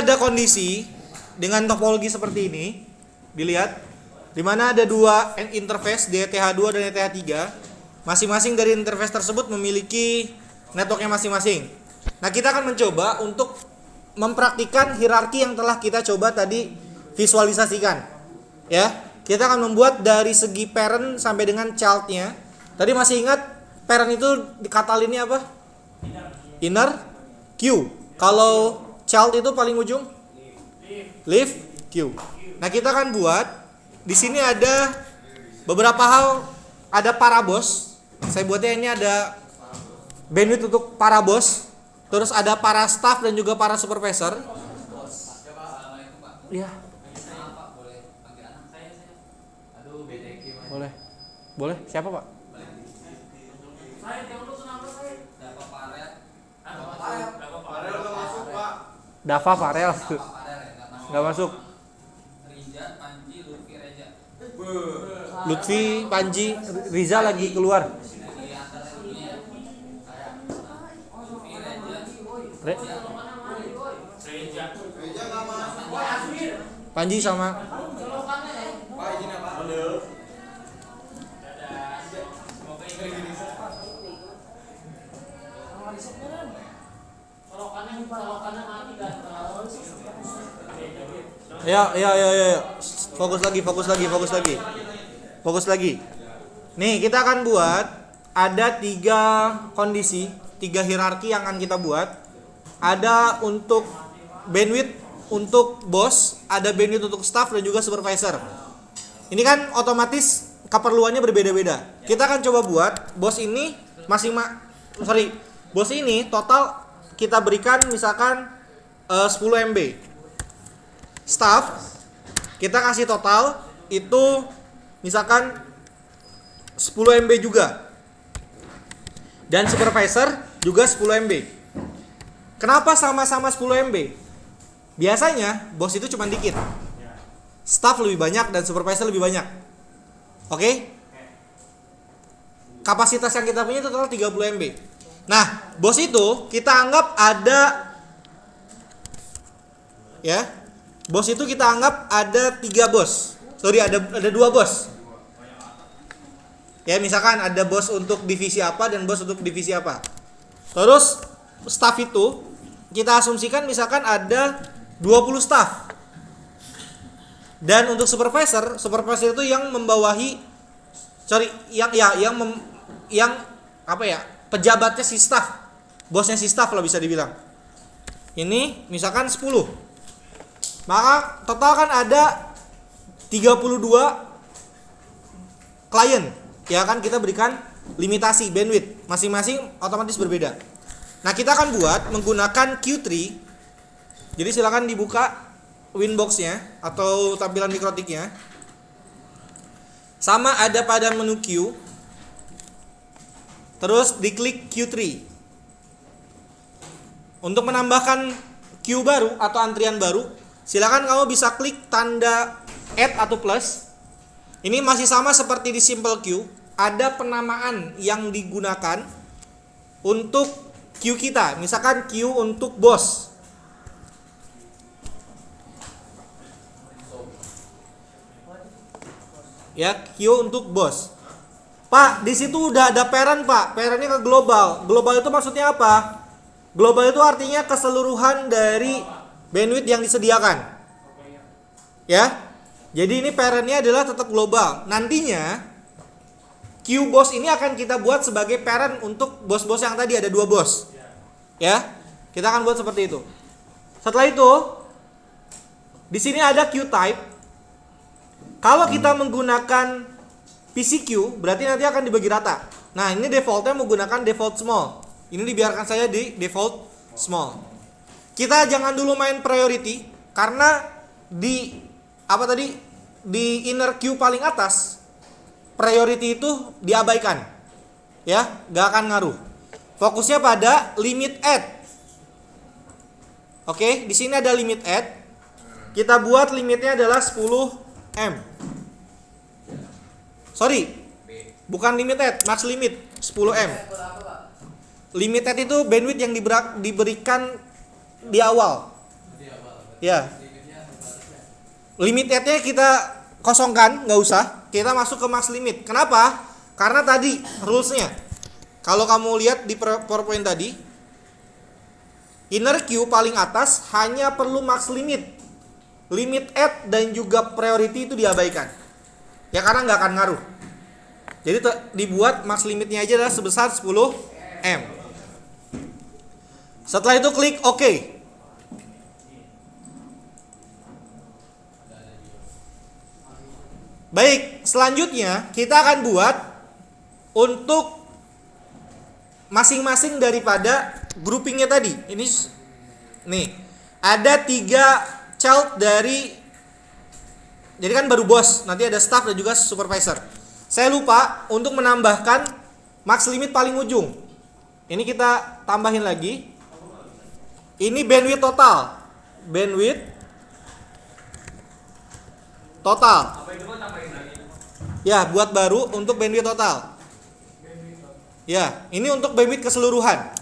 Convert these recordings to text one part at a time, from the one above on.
ada kondisi dengan topologi seperti ini, dilihat, di mana ada dua interface ETH2 dan ETH3. Masing-masing dari interface tersebut memiliki networknya masing-masing. Nah, kita akan mencoba untuk mempraktikkan hierarki yang telah kita coba tadi visualisasikan. Ya, kita akan membuat dari segi parent sampai dengan child-nya. Tadi masih ingat parent itu kata lainnya apa? Inner Q. Kalau child itu paling ujung? Leaf Q. Nah, kita akan buat di sini ada beberapa hal, ada parabos. Saya buatnya ini ada bandwidth untuk parabos. Terus ada para staff dan juga para supervisor. Iya. Boleh. Boleh. Siapa, Pak? Dava Farel. Enggak masuk. Lutfi, Panji, Riza lagi keluar. Panji sama Ya. Fokus lagi. Nih, kita akan buat ada 3 kondisi, 3 hierarki yang akan kita buat. Ada untuk bandwidth untuk bos, ada bandwidth untuk staff dan juga supervisor. Ini kan otomatis keperluannya berbeda-beda. Kita akan coba buat bos ini bos ini total kita berikan misalkan 10 MB. Staff kita kasih total itu misalkan 10 MB juga. Dan supervisor juga 10 MB. Kenapa sama-sama 10 MB? Biasanya bos itu cuma dikit. Staff lebih banyak dan supervisor lebih banyak. Oke? Kapasitas yang kita punya total 30 MB. Nah, bos itu kita anggap ada bos itu kita anggap ada 3 bos. Ada 2 bos. Ya, misalkan ada bos untuk divisi apa dan bos untuk divisi apa. Terus staff itu kita asumsikan misalkan ada 20 staff. Dan untuk supervisor itu yang membawahi pejabatnya si staff. Bosnya si staff lah bisa dibilang. Ini misalkan 10. Maka total kan ada 32 klien. Ya kan, kita berikan limitasi bandwidth. Masing-masing otomatis berbeda. Nah, kita akan buat menggunakan Q3. Jadi silakan dibuka Winbox-nya atau tampilan mikrotiknya. Sama ada pada menu Q. Terus diklik Q3. Untuk menambahkan Q baru atau antrian baru, silakan kamu bisa klik tanda add atau plus. Ini masih sama seperti di simple Q. Ada penamaan yang digunakan untuk Q kita. Misalkan Q untuk bos. Ya, Q untuk bos. Pak, di situ udah ada parent, Pak. Parentnya ke global. Global itu maksudnya apa? Global itu artinya keseluruhan dari bandwidth yang disediakan. Ya. Jadi ini parentnya adalah tetap global. Nantinya Q bos ini akan kita buat sebagai parent untuk bos-bos yang tadi ada 2 bos. Ya. Kita akan buat seperti itu. Setelah itu di sini ada Q type. Kalau kita menggunakan PCQ berarti nanti akan dibagi rata. Nah, ini defaultnya menggunakan default small. Ini dibiarkan saya di default small. Kita jangan dulu main priority karena di inner queue paling atas priority itu diabaikan. Ya, gak akan ngaruh. Fokusnya pada limit add. Oke, di sini ada limit add. Kita buat limitnya adalah 10 M. Sorry, bukan limit add, max limit 10 M. Limited itu bandwidth yang diberikan di awal. Ya. Limitednya kita kosongkan, nggak usah. Kita masuk ke max limit. Kenapa? Karena tadi rulesnya. Kalau kamu lihat di PowerPoint tadi, inner queue paling atas hanya perlu max limit. Limit add dan juga priority itu diabaikan. Ya karena nggak akan ngaruh. Jadi dibuat max limitnya aja adalah sebesar 10 M. Setelah itu klik OK. Baik, selanjutnya kita akan buat untuk masing-masing daripada groupingnya tadi. Ini nih, ada 3 child dari, jadi kan baru bos, nanti ada staff dan juga supervisor. Saya lupa untuk menambahkan max limit paling ujung. Ini kita tambahin lagi. Ini bandwidth total. Bandwidth total. Ya, buat baru untuk bandwidth total. Ya, ini untuk bandwidth keseluruhan.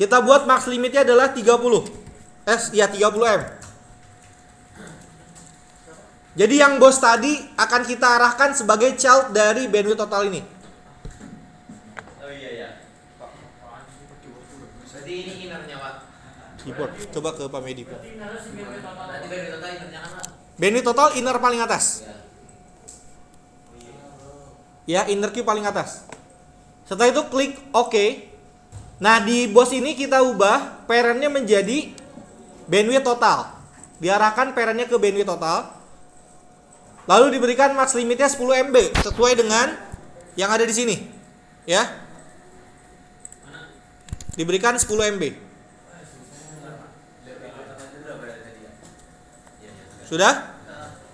Kita buat max limitnya adalah 30. 30 M. Jadi yang bos tadi akan kita arahkan sebagai child dari bandwidth total ini. Oh iya. Berarti ini innernya, Pak. Keyboard. Coba ke Pak Medi. Nanti bandwidth total innernya kan, Pak? Bandwidth total inner paling atas. Ya, inner queue paling atas. Setelah itu klik OK. Nah, di bos ini kita ubah parentnya menjadi bandwidth total. Diarahkan parentnya ke bandwidth total. Lalu diberikan max limitnya 10 MB sesuai dengan yang ada di sini. Ya. Diberikan 10 MB. Sudah?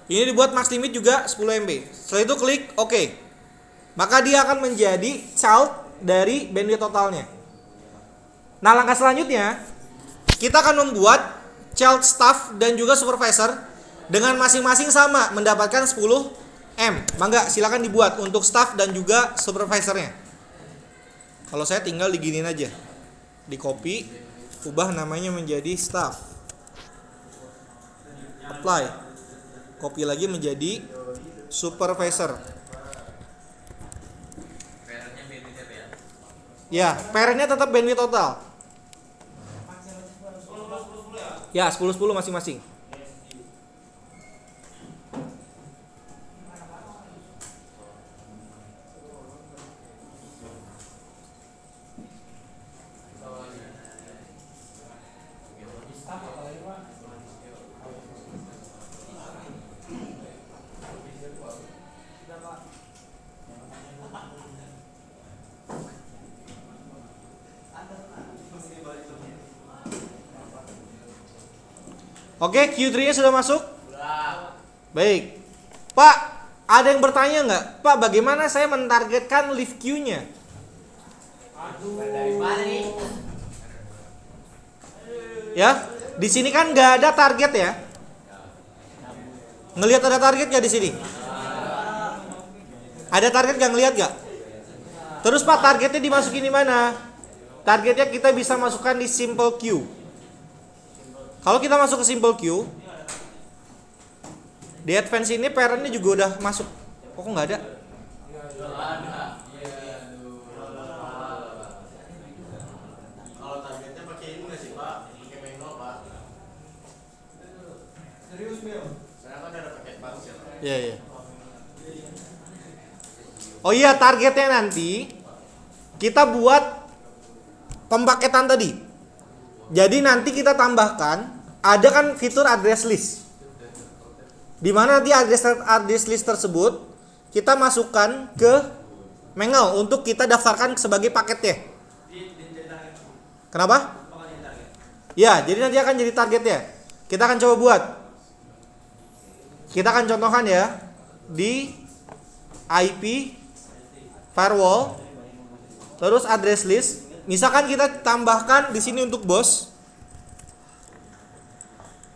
Ini dibuat max limit juga 10 MB. Setelah itu klik OK. Maka dia akan menjadi child dari bandwidth totalnya. Nah, langkah selanjutnya kita akan membuat child staff dan juga supervisor dengan masing-masing sama mendapatkan 10 M. Mangga silakan dibuat untuk staff dan juga supervisornya. Kalau saya tinggal diginin aja. Di copy, ubah namanya menjadi staff. Apply. Copy lagi menjadi supervisor. Ya, parentnya tetap bandwidth total. Ya, 10-10 masing-masing. Oke, Q3-nya sudah masuk? Baik. Pak, ada yang bertanya nggak? Pak, bagaimana saya mentargetkan lift queue-nya? Ya, di sini kan nggak ada target ya? Ngelihat ada target nggak di sini? Ada target nggak, ngelihat nggak? Terus Pak, targetnya dimasukin di mana? Targetnya kita bisa masukkan di simple queue. Kalau kita masuk ke simple queue, di advance ini parentnya juga udah masuk. Kok nggak ada? Kalau targetnya pakai ini nggak sih, Pak? Pakai manual, Pak? Serius, Mil? Saya kan ada paket baru ya, Pak. Iya. Oh iya, targetnya nanti kita buat pempaketan tadi. Jadi nanti kita tambahkan, ada kan fitur address list, di mana nanti address list tersebut kita masukkan ke Mengal untuk kita daftarkan sebagai paketnya. Kenapa? Ya, jadi nanti akan jadi targetnya. Kita akan coba buat. Kita akan contohkan ya di IP firewall, terus address list. Misalkan kita tambahkan di sini untuk bos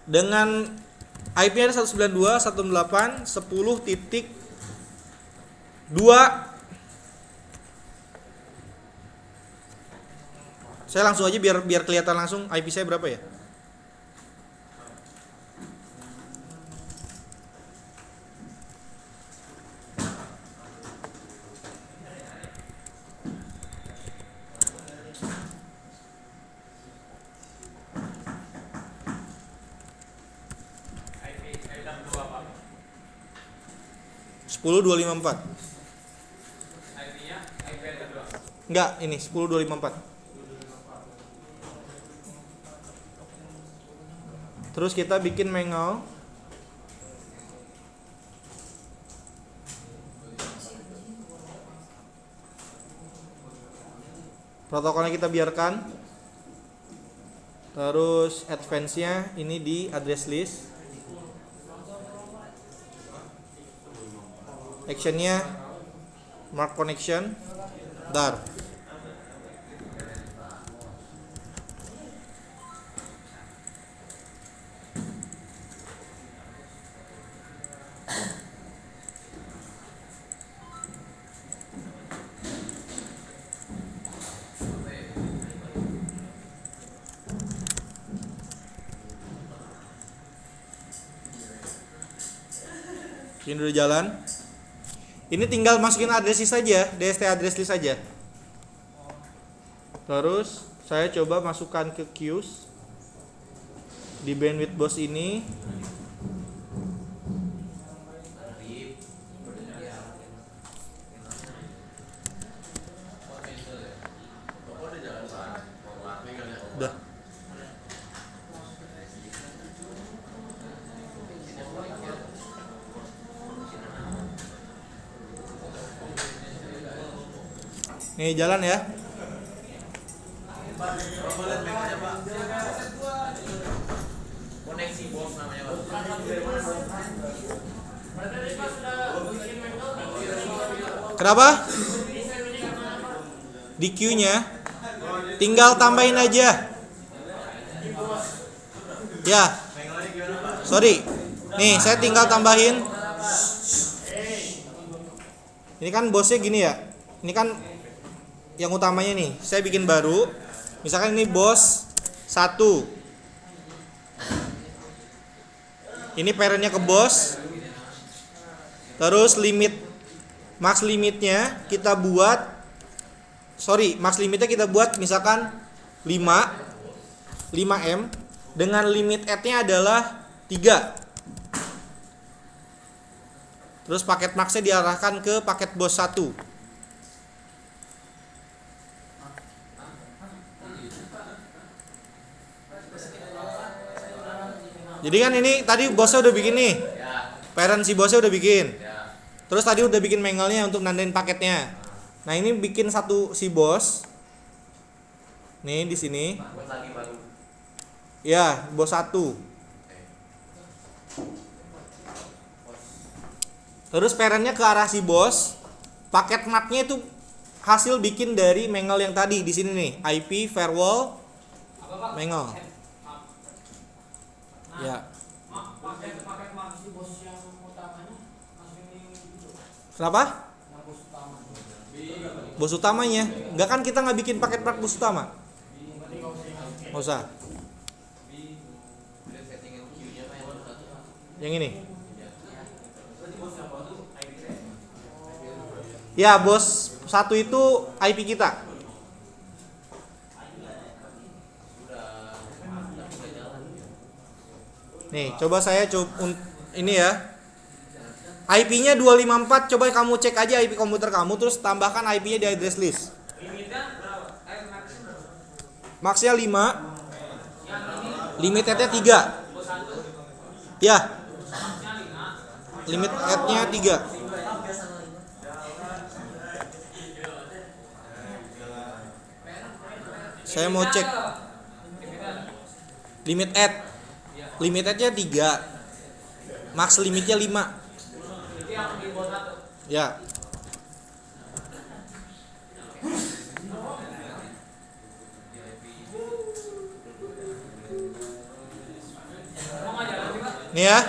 dengan IP-nya 192.168.10.2. Saya langsung aja biar kelihatan langsung IP saya berapa ya. 10254. Enggak, ini 10254. Terus kita bikin mangle. Protokolnya kita biarkan. Terus advance-nya ini di address list. Action-nya mark connection. Dar. Ini udah jalan. Ini tinggal masukin address list saja, DST address list saja. Terus saya coba masukkan ke queues di bandwidth bus ini. Udah. Nih jalan ya. Koneksi bos namanya Pak. Kenapa? Di queue-nya tinggal tambahin aja. Ya. Sorry. Nih, saya tinggal tambahin. Ini kan bosnya gini ya. Ini kan yang utamanya nih. Saya bikin baru. Misalkan ini bos 1. Ini parentnya ke bos. Terus max limitnya kita buat. Max limitnya kita buat misalkan 5M dengan limit add-nya adalah 3. Terus paket max-nya diarahkan ke paket bos 1. Jadi kan ini tadi bosnya udah bikin nih. Parent si bosnya udah bikin. Terus tadi udah bikin mangle-nya untuk nandain paketnya. Nah, ini bikin satu si bos. Nih di sini. Ya, bos 1. Terus parentnya ke arah si bos. Paket map-nya itu hasil bikin dari mangle yang tadi di sini nih, IP firewall mangle. Ya. Kenapa? Bos utamanya. Enggak kan kita nggak bikin paket rak bos utama. Nggak usah. Yang ini. Ya, bos 1 itu IP kita. Nih, coba saya ini ya. IP-nya 254, coba kamu cek aja IP komputer kamu terus tambahkan IP-nya di address list. Max-nya 5. Limit add-nya 3. Ya. Limit add-nya 3. Saya mau cek limit add. Limit add-nya 3. Max limitnya 5. Ya. Nih ya.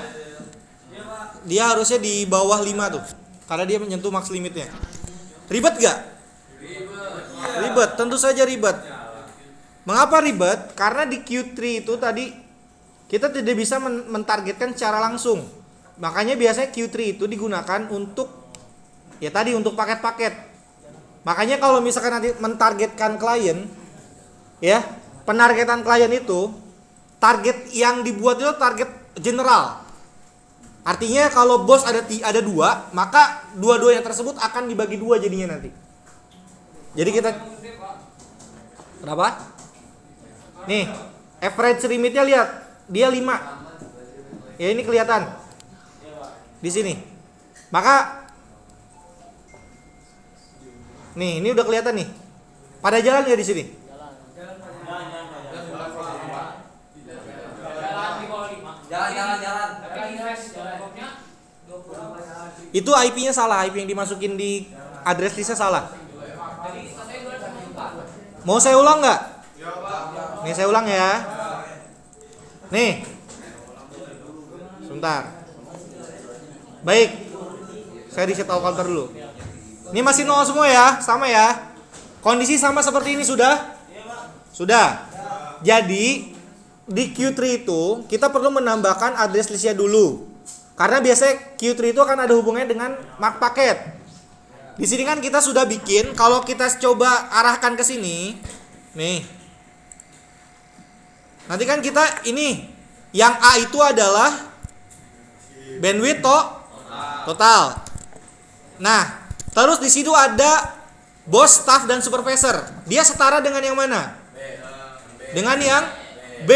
Dia harusnya di bawah 5 tuh. Karena dia menyentuh max limitnya. Ribet gak? Ribet, tentu saja ribet. Mengapa ribet? Karena di Q3 itu tadi kita tidak bisa mentargetkan secara langsung. Makanya biasanya Q3 itu digunakan untuk ya tadi untuk paket-paket. Makanya kalau misalkan nanti mentargetkan klien, ya penargetan klien itu target yang dibuat itu target general. Artinya kalau bos ada dua, maka dua-dua yang tersebut akan dibagi dua jadinya nanti. Jadi kita berapa? Nih, average limitnya lihat, dia 5. Ya ini kelihatan di sini. Maka nih, ini udah kelihatan nih. Pada jalan ya di sini. Jalan. Itu IP-nya salah, IP yang dimasukin di address listnya salah. Mau saya ulang nggak? Nih saya ulang ya. Nih, sebentar. Baik, saya reset all counter dulu. Ini masih 0 semua ya, sama ya. Kondisi sama seperti ini sudah? Sudah. Jadi di Q3 itu kita perlu menambahkan address listnya dulu. Karena biasanya Q3 itu akan ada hubungannya dengan mark paket. Di sini kan kita sudah bikin, kalau kita coba arahkan ke sini, nih. Nanti kan kita ini yang A itu adalah bandwidth total. Nah, terus di situ ada bos, staff dan supervisor. Dia setara dengan yang mana? Dengan yang B.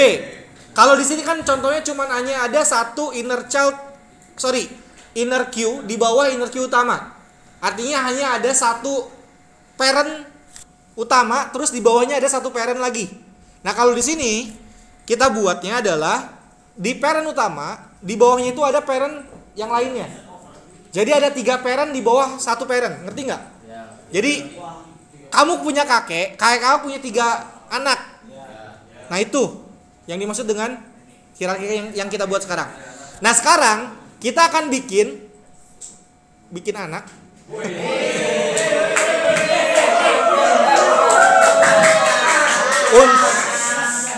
Kalau di sini kan contohnya cuma hanya ada satu inner queue di bawah inner queue utama. Artinya hanya ada satu parent utama, terus di bawahnya ada satu parent lagi. Nah, kalau di sini kita buatnya adalah di parent utama, di bawahnya itu ada parent yang lainnya. Jadi ada 3 parent di bawah satu parent, ngerti nggak? Jadi kamu punya kakek kamu punya 3 anak. Nah itu yang dimaksud dengan hierarki yang kita buat sekarang. Nah sekarang kita akan bikin anak.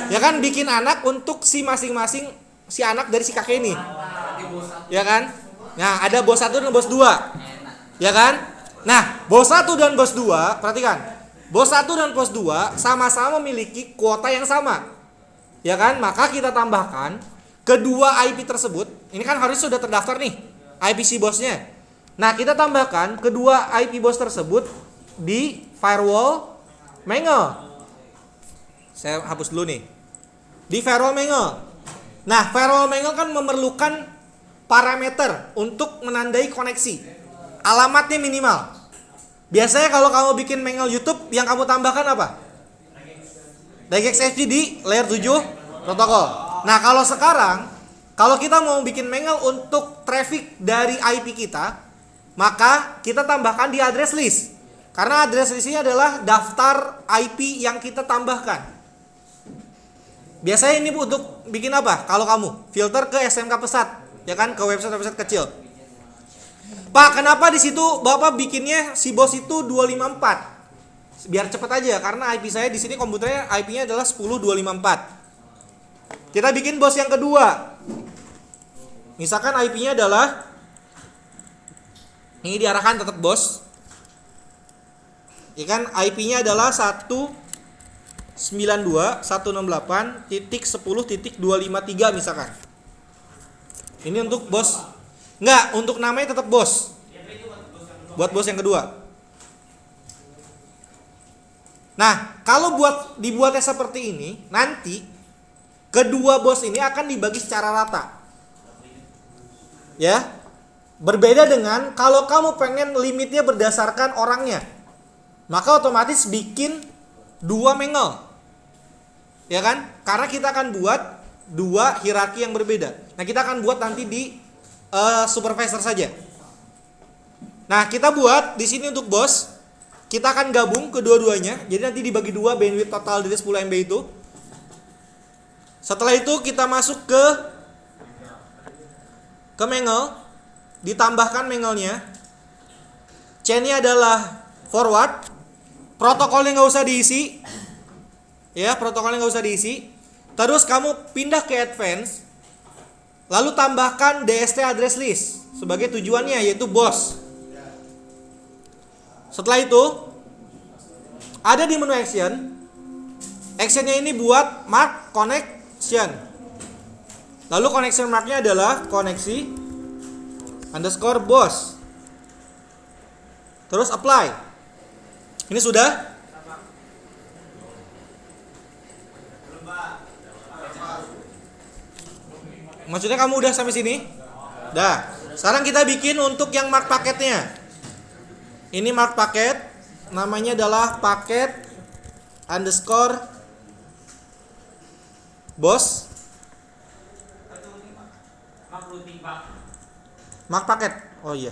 Ya kan, bikin anak untuk si masing-masing si anak dari si kakek ini. Ya kan? Nah, ada bos 1 dan bos 2. Ya kan? Nah, bos 1 dan bos 2, perhatikan. Bos 1 dan bos 2 sama-sama memiliki kuota yang sama. Ya kan? Maka kita tambahkan kedua IP tersebut. Ini kan harus sudah terdaftar nih IP si bosnya. Nah, kita tambahkan kedua IP bos tersebut di firewall mangle. Saya hapus dulu nih. Di firewall mangle. Nah, firewall mangle kan memerlukan parameter untuk menandai koneksi. Alamatnya minimal. Biasanya kalau kamu bikin mangle YouTube, yang kamu tambahkan apa? DGXFG di layer 7 protokol. Nah, kalau sekarang, kalau kita mau bikin mangle untuk traffic dari IP kita, maka kita tambahkan di address list. Karena address listnya adalah daftar IP yang kita tambahkan. Biasanya ini untuk bikin apa? Kalau kamu filter ke SMK pesat, ya kan, ke website kecil. Pak, kenapa di situ Bapak bikinnya si bos itu 254? Biar cepat aja, karena IP saya di sini komputernya IP-nya adalah 10254. Kita bikin bos yang kedua. Misalkan IP-nya adalah ini, diarahkan tetap bos. Ya kan, IP-nya adalah 192.168.10.253 misalkan. Ini untuk bos. Enggak, untuk namanya tetap bos. Buat bos yang kedua. Nah, kalau dibuatnya seperti ini, nanti kedua bos ini akan dibagi secara rata. Ya. Berbeda dengan kalau kamu pengen limitnya berdasarkan orangnya. Maka otomatis bikin 2 mangle. Ya kan? Karena kita akan buat 2 hierarki yang berbeda. Nah, kita akan buat nanti di supervisor saja. Nah, kita buat di sini untuk bos, kita akan gabung kedua-duanya. Jadi nanti dibagi 2 bandwidth total dari 10 MB itu. Setelah itu kita masuk ke mangle, ditambahkan mangle-nya. Chain-nya adalah forward. Protokolnya nggak usah diisi. Ya, protokolnya nggak usah diisi. Terus kamu pindah ke advance. Lalu tambahkan DST address list sebagai tujuannya, yaitu bos. Setelah itu ada di menu action. Actionnya ini buat mark connection. Lalu connection marknya adalah koneksi underscore boss. Terus apply. Ini sudah? Maksudnya kamu udah sampai sini? Dah. Sekarang kita bikin untuk yang mark paketnya. Ini mark paket, namanya adalah paket underscore boss. Mark paket. Oh iya.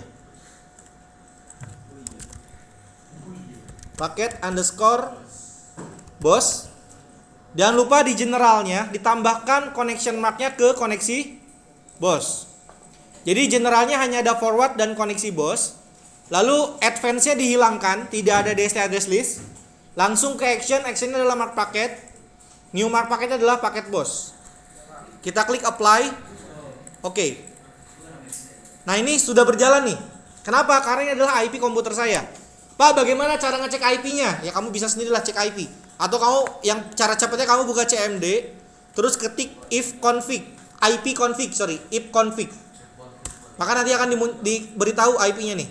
Paket underscore boss. Jangan lupa di generalnya ditambahkan connection marknya ke koneksi boss. Jadi generalnya hanya ada forward dan koneksi boss. Lalu advance-nya dihilangkan, tidak ada DST address list. Langsung ke action, actionnya adalah mark packet. New mark packetnya adalah paket boss. Kita klik apply. Oke. Nah ini sudah berjalan nih. Kenapa? Karena ini adalah IP komputer saya. Pak, bagaimana cara ngecek IP-nya? Ya kamu bisa sendirilah cek IP. Atau kamu yang cara cepatnya kamu buka CMD, terus ketik if config maka nanti akan diberitahu IP-nya nih.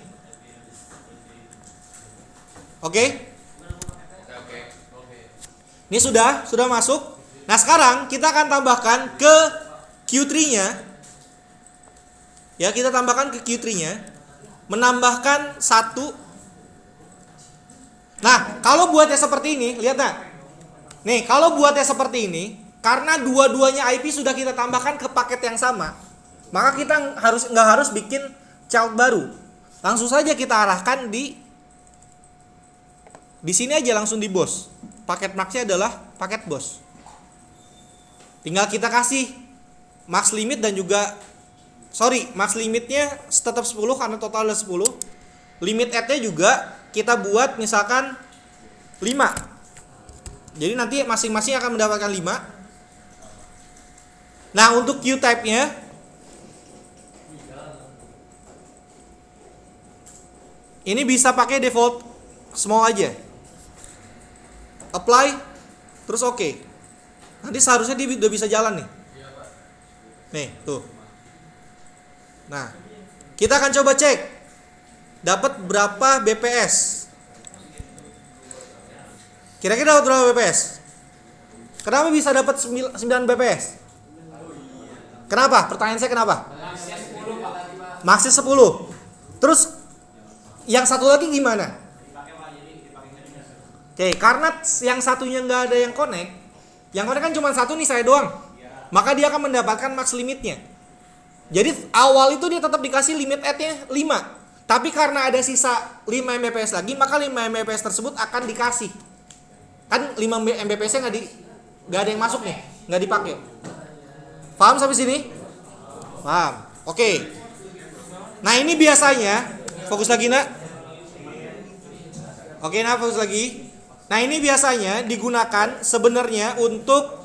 Oke? Ini sudah masuk. Nah sekarang kita akan tambahkan ke Q3-nya. Ya kita tambahkan ke Q3-nya, menambahkan 1. Nah, kalau buatnya seperti ini, lihat nah. Nih, kalau buatnya seperti ini, karena dua-duanya IP sudah kita tambahkan ke paket yang sama, maka kita nggak harus bikin child baru. Langsung saja kita arahkan di sini aja, langsung di boss. Paket max-nya adalah paket boss. Tinggal kita kasih max limit dan juga max limitnya tetap 10 karena total ada 10. Limit add-nya juga kita buat misalkan 5. Jadi nanti masing-masing akan mendapatkan 5. Nah, untuk queue type-nya ini bisa pakai default small aja. Apply terus oke. Nanti seharusnya dia udah bisa jalan nih. Nih, tuh. Nah, kita akan coba cek dapat berapa BPS. Kira-kira dapat berapa BPS? Kenapa bisa dapat 9 BPS? Kenapa? Pertanyaan saya kenapa? Maksnya 10. Terus yang satu lagi gimana? Oke, karena yang satunya nggak ada yang connect. Yang connect kan cuma satu nih, saya doang. Maka dia akan mendapatkan max limitnya. Jadi awal itu dia tetap dikasih limit add-nya 5. Tapi karena ada sisa 5 Mbps lagi, maka 5 Mbps tersebut akan dikasih. Kan 5 Mbps-nya nggak ada yang masuk nih, nggak dipakai. Paham sampai sini? Paham. Oke. Nah ini biasanya, fokus lagi nak. Oke, nah fokus lagi. Nah ini biasanya digunakan sebenarnya untuk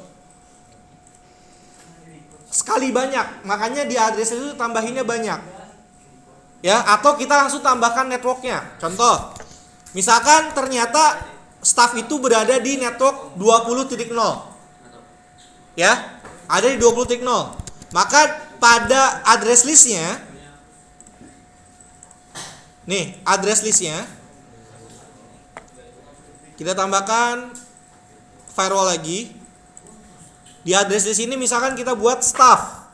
sekali banyak, makanya di address itu tambahinnya banyak. Ya, atau kita langsung tambahkan networknya. Contoh, misalkan ternyata staff itu berada di network 20.0. Ya, ada di 20.0. Maka pada address listnya, nih address listnya, kita tambahkan firewall lagi. Di address list ini misalkan kita buat staff.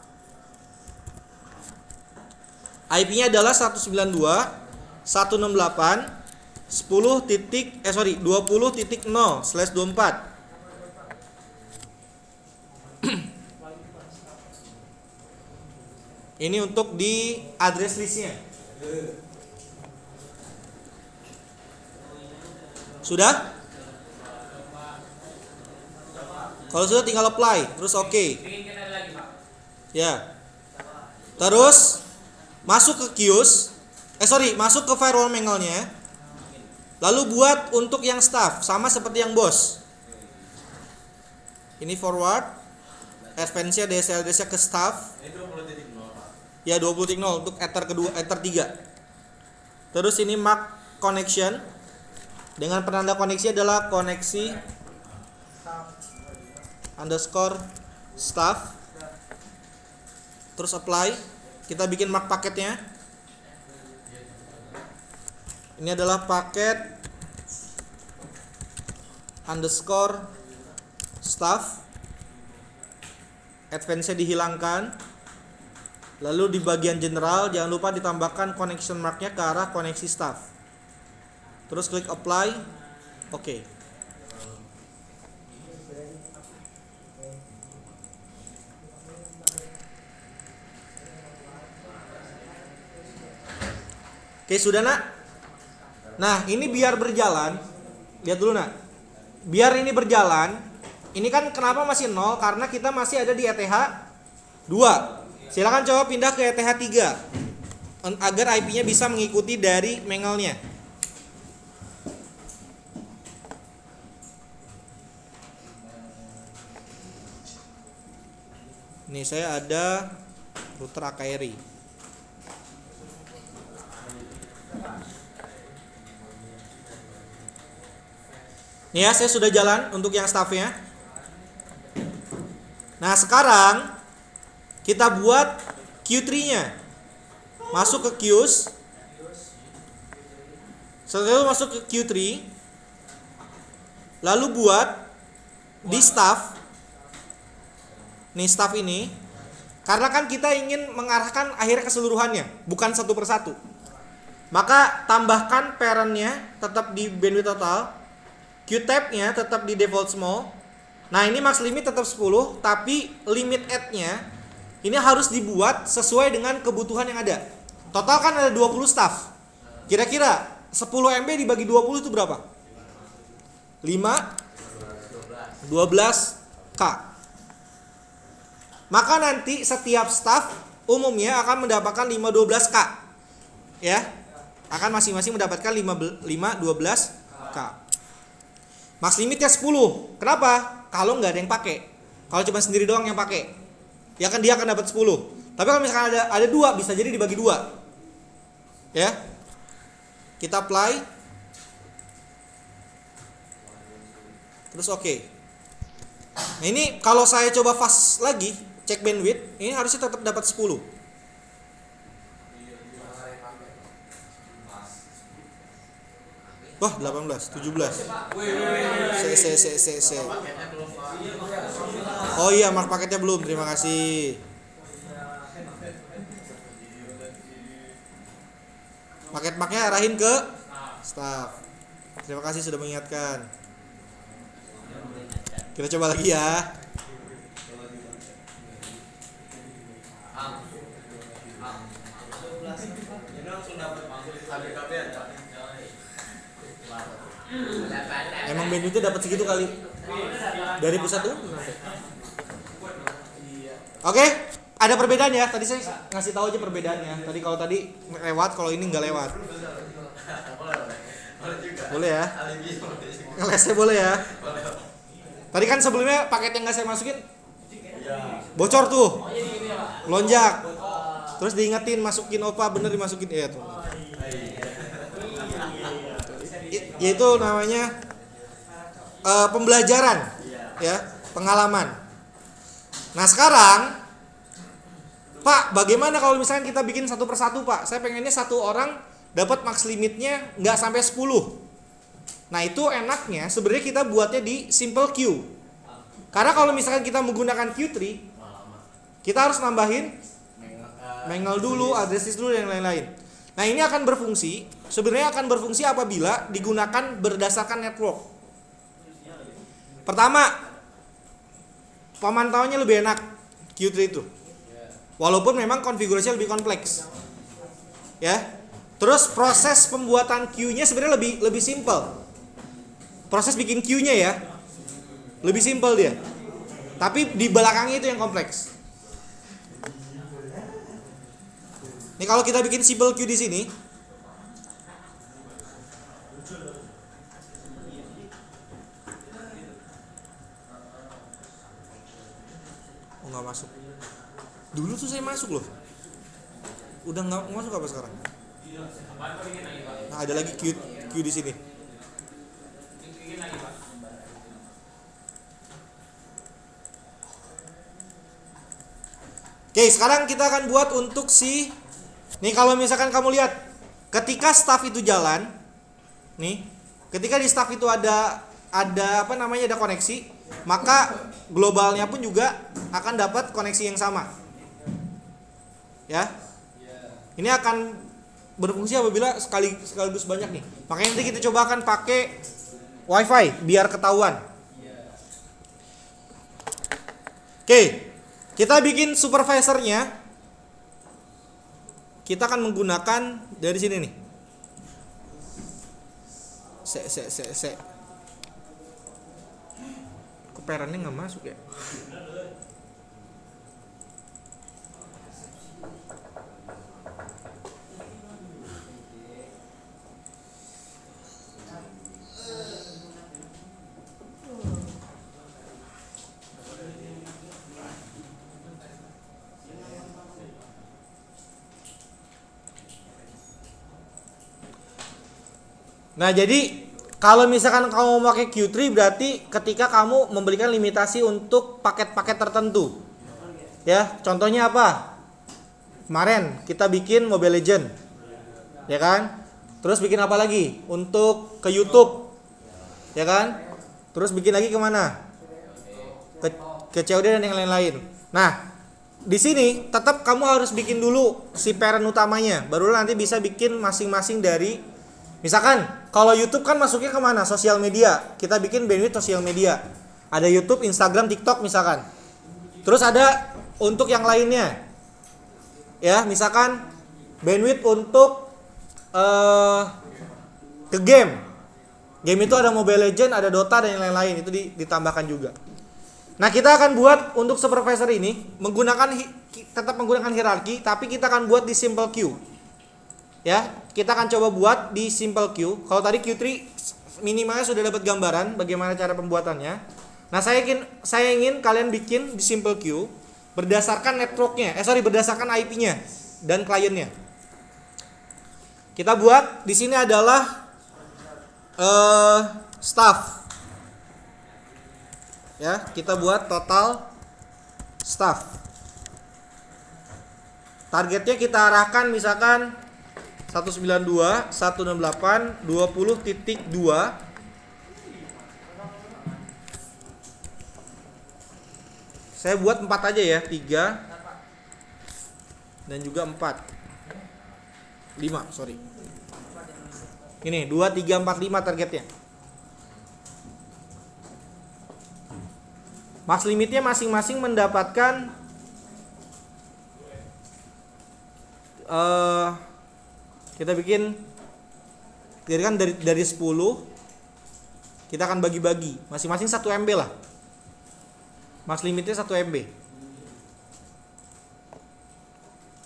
IP-nya adalah 192.168.20.0/24. Ini untuk di address listnya. Sudah? Kalau sudah tinggal apply, terus oke. Ya. Terus masuk ke queues, masuk ke firewall mangle-nya. Lalu buat untuk yang staff sama seperti yang boss. Ini forward, advance-nya DSL-nya ke staff. Ya 20.0 untuk ether kedua, ether 3. Terus ini mark connection dengan penanda koneksi adalah koneksi underscore staff. Terus apply. Kita bikin mark paketnya. Ini adalah paket underscore staff. Advance-nya dihilangkan. Lalu di bagian general jangan lupa ditambahkan connection mark-nya ke arah koneksi staff. Terus klik apply. Oke. Oke, sudah nak? Nah, ini biar berjalan. Lihat dulu nak. Biar ini berjalan. Ini kan kenapa masih 0? Karena kita masih ada di ETH 2. Silakan coba pindah ke ETH 3 agar IP-nya bisa mengikuti dari mangle-nya. Nih saya ada router AKRI. Nih ya, saya sudah jalan untuk yang staffnya. Nah sekarang kita buat Q3-nya. Masuk ke queues. Setelah itu masuk ke Q3. Lalu buat di staff. Nih staff ini. Karena kan kita ingin mengarahkan akhirnya keseluruhannya, bukan satu persatu. Maka tambahkan parent-nya tetap di bandwidth total. Qtab-nya tetap di default small. Nah ini max limit tetap 10. Tapi limit add-nya ini harus dibuat sesuai dengan kebutuhan yang ada. Total kan ada 20 staff. Kira-kira 10 MB dibagi 20 itu berapa? 5 12K. Maka nanti setiap staff umumnya akan mendapatkan 5 12K. Ya. Akan masing-masing mendapatkan 5 12K. Max limitnya 10. Kenapa? Kalau nggak ada yang pakai. Kalau cuma sendiri doang yang pakai, ya kan dia akan dapat 10. Tapi kalau misalkan ada 2, bisa jadi dibagi 2. Ya. Kita apply. Terus oke. Nah, ini kalau saya coba fast lagi, cek bandwidth, ini harusnya tetap dapat 10. Wah, 18, 17. C. Oh iya, mark paketnya belum. Terima kasih. Paket-paketnya arahin ke staff. Terima kasih sudah mengingatkan. Kita coba lagi ya. Emang bandwidthnya dapat segitu kali dari pusat tuh. Oke, ada perbedaan ya. Tadi saya ngasih tahu aja perbedaannya. Tadi kalau tadi lewat, kalau ini nggak lewat. Boleh ya? Ngelesnya boleh ya? Tadi kan sebelumnya paket yang nggak saya masukin bocor tuh, lonjak. Terus diingetin masukin OPA, bener dimasukin tuh. Yaitu namanya pembelajaran, ya, pengalaman. Nah sekarang, Pak, bagaimana kalau misalnya kita bikin satu persatu, Pak? Saya pengennya satu orang dapat max limitnya nggak sampai 10. Nah itu enaknya sebenarnya kita buatnya di simple queue. Karena kalau misalkan kita menggunakan Q3, kita harus nambahin mangle dulu, address list dulu, dan lain-lain. Nah ini akan berfungsi, sebenarnya akan berfungsi apabila digunakan berdasarkan network. Pertama, pemantauannya lebih enak Q3 itu. Walaupun memang konfigurasinya lebih kompleks. Ya. Terus proses pembuatan queue-nya sebenarnya lebih simple. Proses bikin queue-nya ya. Lebih simple dia. Tapi di belakangnya itu yang kompleks. Nih kalau kita bikin simple queue di sini, oh nggak masuk. Dulu tuh saya masuk loh. Udah nggak masuk apa sekarang? Nah ada lagi queue di sini. Oke, sekarang kita akan buat untuk si. Nih kalau misalkan kamu lihat, ketika staff itu jalan, nih, ketika di staff itu ada apa namanya, ada koneksi, maka globalnya pun juga akan dapat koneksi yang sama. Ya. Ini akan berfungsi apabila sekaligus banyak nih. Makanya nanti kita coba akan pakai WiFi biar ketahuan. Oke, kita bikin supervisornya. Kita akan menggunakan dari sini nih. Keperannya nggak masuk ya? Nah, jadi kalau misalkan kamu memakai Q3 berarti ketika kamu memberikan limitasi untuk paket-paket tertentu. Ya, contohnya apa? Kemarin kita bikin Mobile Legend. Ya kan? Terus bikin apa lagi? Untuk ke YouTube. Ya kan? Terus bikin lagi kemana? Ke COD dan yang lain-lain. Nah, di sini tetap kamu harus bikin dulu si parent utamanya, baru nanti bisa bikin masing-masing dari, misalkan kalau YouTube kan masuknya kemana? Sosial media. Kita bikin bandwidth sosial media. Ada YouTube, Instagram, TikTok misalkan. Terus ada untuk yang lainnya. Ya, misalkan bandwidth untuk ke game. Game itu ada Mobile Legend, ada Dota dan yang lain-lain, itu ditambahkan juga. Nah, kita akan buat untuk supervisor ini tetap menggunakan hierarki, tapi kita akan buat di simple queue. Ya, kita akan coba buat di simple queue. Kalau tadi Q3 minimalnya sudah dapat gambaran bagaimana cara pembuatannya. Nah, saya ingin kalian bikin di simple queue berdasarkan berdasarkan IP-nya dan kliennya. Kita buat di sini adalah staff. Ya, kita buat total staff. Targetnya kita arahkan misalkan 192, 168, 20.2. Saya buat 4 aja ya, 3 dan juga 4. 5, sorry. Ini 2, 3, 4, 5 targetnya. Max limitnya masing-masing mendapatkan kita bikin jadi kan dari 10 kita akan bagi-bagi masing-masing 1 MB lah. Max limitnya 1 MB.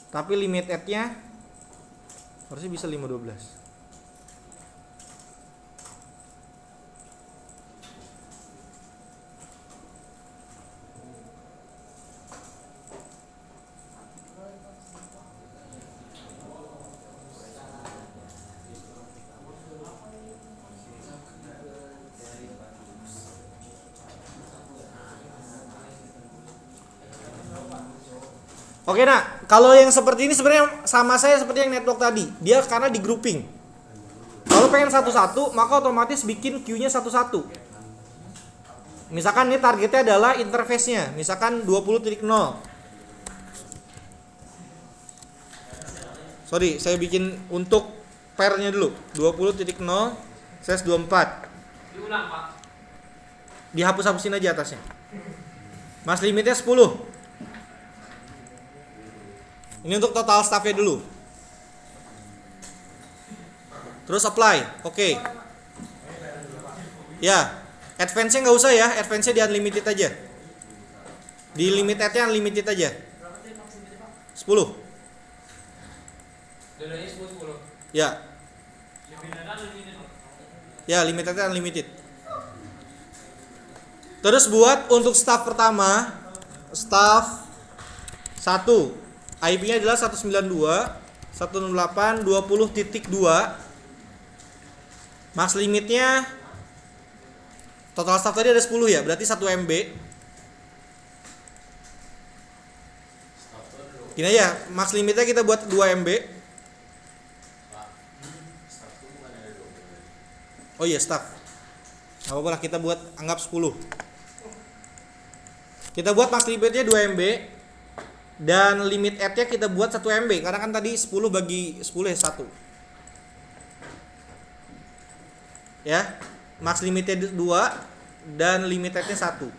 Tapi limit add-nya harusnya bisa 512. Oke, nah, kalau yang seperti ini sebenarnya sama saya seperti yang network tadi. Dia karena di grouping. Kalau pengen satu-satu, maka otomatis bikin queue-nya satu-satu. Misalkan ini targetnya adalah interface-nya, misalkan 20.0. Sorry, saya bikin untuk pair-nya dulu. 20.0 slash 24. Diulang, Pak. Dihapus-hapusin aja atasnya. Mas limitnya 10. Ini untuk total staffnya dulu. Terus apply, oke. Ya, advance-nya nggak usah ya, advance-nya di unlimited aja. Di limited-nya unlimited aja. 10. Dulunya 10. Ya. Ya, limitednya unlimited. Terus buat untuk staff pertama, staff 1. IP-nya adalah 192.168.20.2. Max limitnya total staff tadi ada 10 ya, berarti 1 MB. Gini aja, max limitnya kita buat 2 MB. Oh iya, staff. Gak apa-apa lah, kita buat anggap 10. Kita buat max limitnya 2 MB dan limit add-nya kita buat 1 MB karena kan tadi 10 bagi 10 ya 1. Ya, max limitnya 2 dan limit add-nya 1.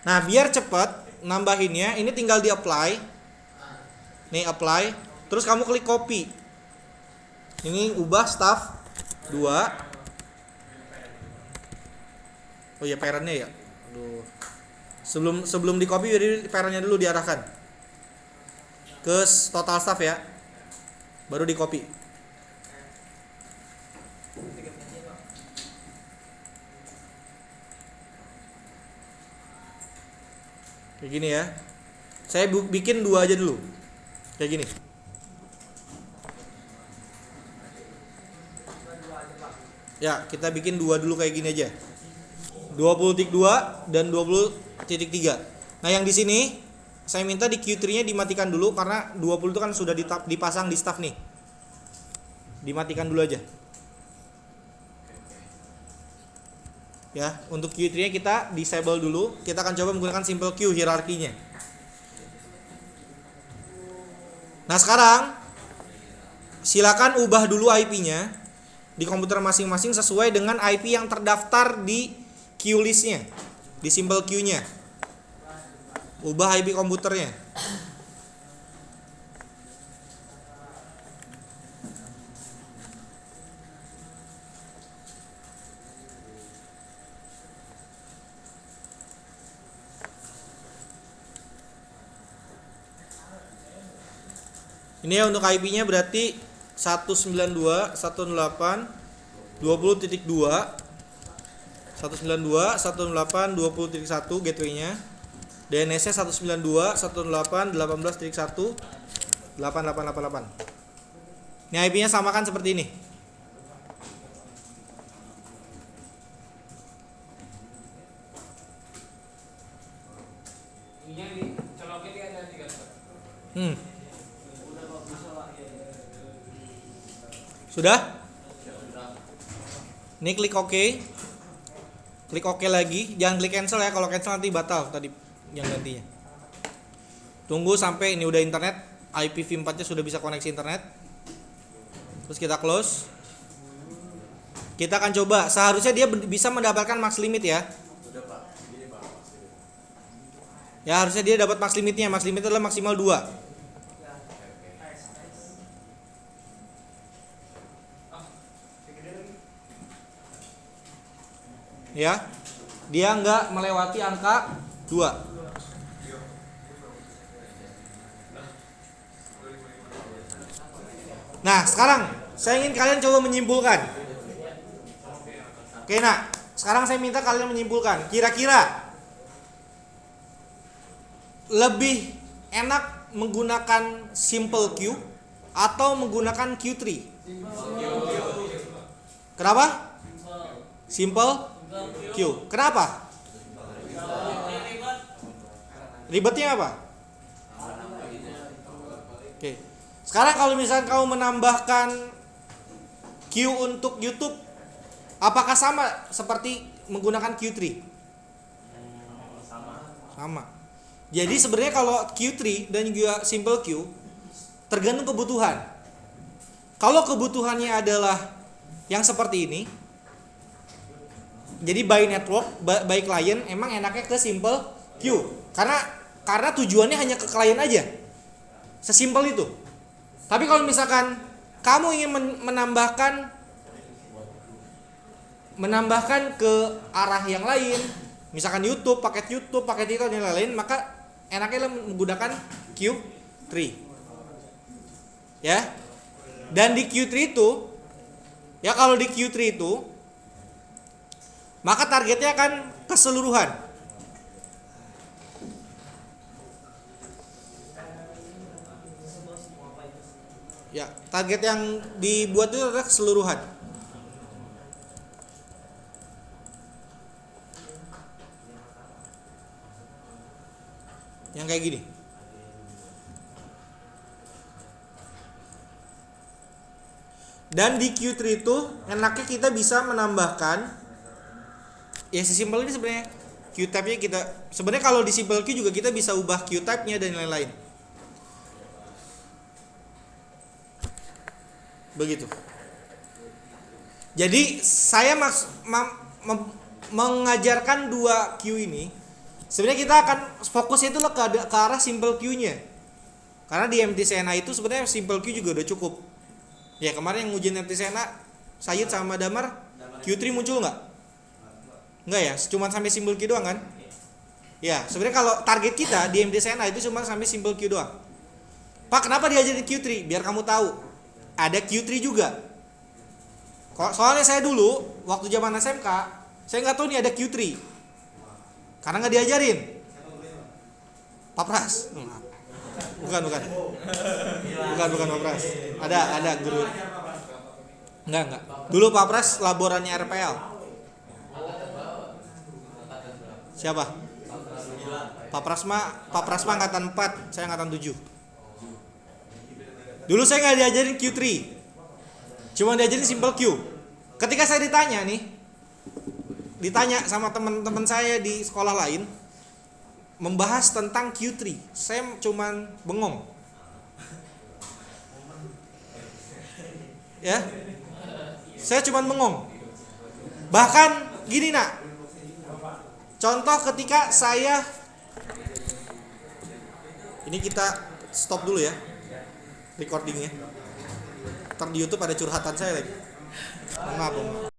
Nah, biar cepat nambahinnya, ini tinggal di apply. Nih apply, terus kamu klik copy. Ini ubah staff 2. Oh ya, parentnya ya. Aduh. Sebelum di copy jadi parentnya dulu diarahkan ke total staff ya. Baru di copy. Kayak gini ya. Saya bikin 2 aja dulu. Kayak gini. Ya, kita bikin 2 dulu kayak gini aja. 20.2 dan 20.3. Nah, yang di sini saya minta di Q3-nya dimatikan dulu karena 20 itu kan sudah dipasang di staff nih. Dimatikan dulu aja. Ya, untuk Q3-nya kita disable dulu. Kita akan coba menggunakan simple queue hierarkinya. Nah, sekarang silakan ubah dulu IP-nya di komputer masing-masing sesuai dengan IP yang terdaftar di queue list-nya, di simple queue-nya. Ubah IP komputernya. Ini ya untuk IP-nya berarti 192.168.20.2 192.168.20.1 gateway-nya. DNS-nya 192.168.18.1.8888. Ini IP-nya samakan seperti ini. Ini yang dicolokin dia ada 3. Sudah? Ini klik OK. Klik OK lagi, jangan klik cancel ya, kalau cancel nanti batal tadi yang gantinya. Tunggu sampai ini udah internet, IPv4-nya sudah bisa koneksi internet. Terus kita close. Kita akan coba, seharusnya dia bisa mendapatkan max limit ya. Udah Pak, gini Pak. Ya, harusnya dia dapat max limitnya. Max limit adalah maksimal 2. Ya, dia nggak melewati angka 2. Nah, sekarang saya ingin kalian coba menyimpulkan. Oke, nah, sekarang saya minta kalian menyimpulkan. Kira-kira lebih enak menggunakan simple queue atau menggunakan Q3? Kenapa? Simple queue. Kenapa? Ribetnya apa? Oke. Sekarang kalau misalnya kamu menambahkan queue untuk YouTube, apakah sama seperti menggunakan Q3? Sama. Jadi sebenarnya kalau Q3 dan juga simple queue tergantung kebutuhan. Kalau kebutuhannya adalah yang seperti ini, jadi by network, by client, emang enaknya ke simple queue. Karena tujuannya hanya ke klien aja. Sesimpel itu. Tapi kalau misalkan kamu ingin menambahkan ke arah yang lain, misalkan YouTube, paket itu dan lain-lain, maka enaknya menggunakan Q3. Ya. Dan di Q3 itu, ya kalau di Q3 itu maka targetnya akan keseluruhan. Ya, target yang dibuat itu adalah keseluruhan. Yang kayak gini. Dan di Q3 itu enaknya kita bisa menambahkan ya sesimpel ini sebenarnya. Q-type-nya kita sebenarnya kalau di simple Q juga kita bisa ubah Q-type-nya dan lain-lain. Begitu. Jadi saya mengajarkan dua Q ini. Sebenarnya kita akan fokusnya itu ke arah simple Q-nya. Karena di MTCNA itu sebenarnya simple Q juga udah cukup. Ya kemarin yang ujian MTCNA Sayyid sama Damar Q3 muncul nggak? Nggak ya, cuma sampai simple Q doang kan? Ya sebenarnya kalau target kita di MTCNA itu cuma sampai simple Q doang. Pak kenapa diajarin Q3? Biar kamu tahu ada Q3 juga. Soalnya saya dulu waktu zaman SMK saya nggak tahu nih ada Q3 karena nggak diajarin. Pak Pras. Bukan Pak Pras. Ada guru. Enggak. Dulu Pak Pras laborannya RPL. Siapa? Pak Prasma angkatan 4, saya angkatan 7. Dulu saya nggak diajarin Q3. Cuma diajarin simple Q. Ketika saya ditanya sama teman-teman saya di sekolah lain membahas tentang Q3, saya cuman bengong. Ya. Saya cuman bengong. Bahkan gini nak. Contoh ketika saya ini kita stop dulu ya recordingnya. Ntar di YouTube ada curhatan saya lagi. Maaf.